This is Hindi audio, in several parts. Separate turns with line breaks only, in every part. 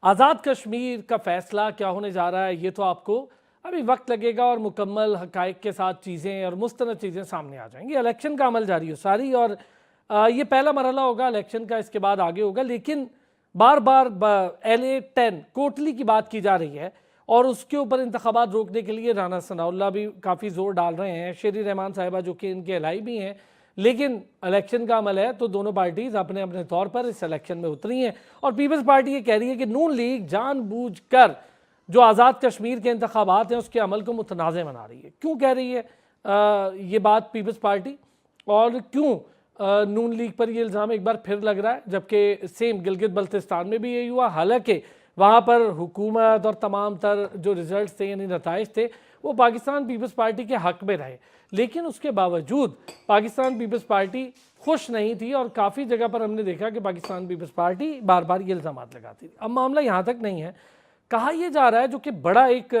आज़ाद कश्मीर का फैसला क्या होने जा रहा है ये तो आपको अभी वक्त लगेगा और मुकम्मल हक़ाइक़ के साथ चीज़ें और मुस्तनद चीज़ें सामने आ जाएंगी। इलेक्शन का अमल जारी हो सारी और ये पहला मरहला होगा इलेक्शन का, इसके बाद आगे होगा। लेकिन बार बार LA-10 कोटली की बात की जा रही है और उसके ऊपर इंतखाबात रोकने के लिए राना सनाउल्लाह भी काफ़ी ज़ोर डाल रहे हैं, शेरी रहमान साहिबा जो कि इनके एलाई भी हैं। लेकिन इलेक्शन का अमल है तो दोनों पार्टीज़ अपने अपने तौर पर इस इलेक्शन में उतरी हैं और पीपल्स पार्टी ये कह रही है कि नून लीग जानबूझकर जो आज़ाद कश्मीर के इंतखाबात हैं उसके अमल को मुतनाज़ बना रही है। क्यों कह रही है ये बात पीपल्स पार्टी, और क्यों नून लीग पर ये इल्ज़ाम एक बार फिर लग रहा है, जबकि सेम गिलगित बल्तिस्तान में भी यही हुआ। हालांकि वहाँ पर हुकूमत और तमाम तर जो रिजल्ट थे यानी नताइज थे वो पाकिस्तान पीपल्स पार्टी के हक़ में रहे, लेकिन उसके बावजूद पाकिस्तान पीपल्स पार्टी खुश नहीं थी और काफ़ी जगह पर हमने देखा कि पाकिस्तान पीपल्स पार्टी बार बार ये इल्ज़ाम लगाती थी। अब मामला यहाँ तक नहीं है, कहा यह जा रहा है जो कि बड़ा एक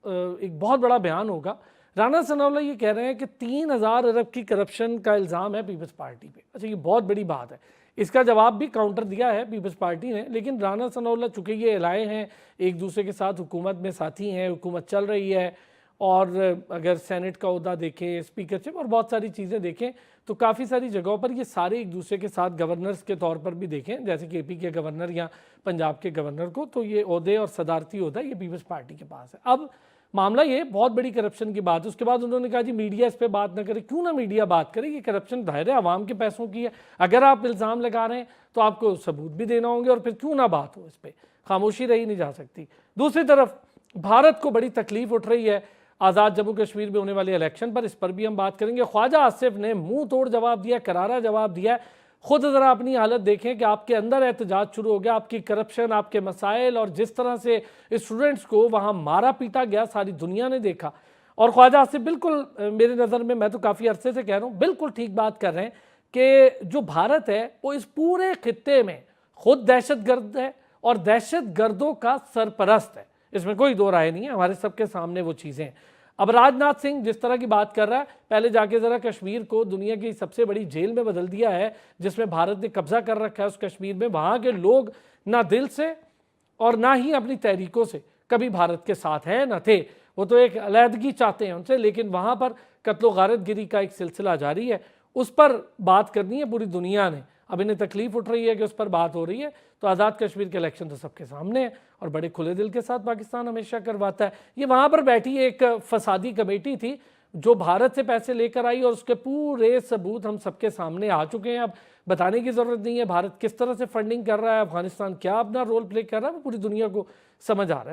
बहुत बड़ा बयान होगा। राना सनाउल्लाह ये कह रहे हैं कि 3000 अरब की करप्शन का इल्ज़ाम है पीपल्स पार्टी पे। अच्छा, ये बहुत बड़ी बात है। इसका जवाब भी काउंटर दिया है पीपल्स पार्टी ने, लेकिन राना सनाउल्लाह चूँकि ये लाए हैं एक दूसरे के साथ, हुकूमत में साथी हैं, हुकूमत चल रही है और अगर सेनेट का ओहदा देखें, स्पीकरशिप और बहुत सारी चीज़ें देखें तो काफ़ी सारी जगहों पर ये सारे एक दूसरे के साथ गवर्नर्स के तौर पर भी देखें, जैसे कि AP के गवर्नर या पंजाब के गवर्नर को, तो ये ओहदे और सदारती ओहदा ये पीपल्स पार्टी के पास है। अब मामला ये बहुत बड़ी करप्शन की बात है। उसके बाद उन्होंने कहा जी मीडिया इस पर बात ना करे। क्यों ना मीडिया बात करे, ये करप्शन दायरे आवाम के पैसों की है। अगर आप इल्ज़ाम लगा रहे हैं तो आपको सबूत भी देना होंगे और फिर क्यों ना बात हो इस पर, खामोशी रही नहीं जा सकती। दूसरी तरफ भारत को बड़ी तकलीफ उठ रही है आज़ाद जम्मू कश्मीर में होने वाले इलेक्शन पर, इस पर भी हम बात करेंगे। ख्वाजा आसिफ ने मुंह तोड़ जवाब दिया, करारा जवाब दिया। खुद ज़रा अपनी हालत देखें कि आपके अंदर एहतजाज शुरू हो गया, आपकी करप्शन, आपके मसाइल और जिस तरह से स्टूडेंट्स को वहाँ मारा पीटा गया सारी दुनिया ने देखा। और ख्वाजा आसिफ बिल्कुल मेरी नज़र में, मैं तो काफ़ी अरसे से कह रहा हूँ, बिल्कुल ठीक बात कर रहे हैं कि जो भारत है वो इस पूरे खित्ते में खुद दहशतगर्द है और दहशतगर्दों का सरपरस्त है, इसमें कोई दो राय नहीं है, हमारे सबके सामने वो चीज़ें हैं। अब राजनाथ सिंह जिस तरह की बात कर रहा है, पहले जाके ज़रा कश्मीर को दुनिया की सबसे बड़ी जेल में बदल दिया है जिसमें भारत ने कब्जा कर रखा है उस कश्मीर में। वहाँ के लोग ना दिल से और ना ही अपनी तहरीकों से कभी भारत के साथ हैं ना थे, वो तो एक अलहदगी चाहते हैं उनसे, लेकिन वहाँ पर कत्लो गारतगिरी का एक सिलसिला जारी है, उस पर बात करनी है पूरी दुनिया ने। अब इन्हें तकलीफ उठ रही है कि उस पर बात हो रही है, तो आज़ाद कश्मीर के इलेक्शन तो सबके सामने है और बड़े खुले दिल के साथ पाकिस्तान हमेशा करवाता है। ये वहाँ पर बैठी एक फसादी कमेटी थी जो भारत से पैसे लेकर आई और उसके पूरे सबूत हम सबके सामने आ चुके हैं। अब बताने की ज़रूरत नहीं है भारत किस तरह से फंडिंग कर रहा है, अफगानिस्तान क्या अपना रोल प्ले कर रहा है, वो पूरी दुनिया को समझ आ रहा है।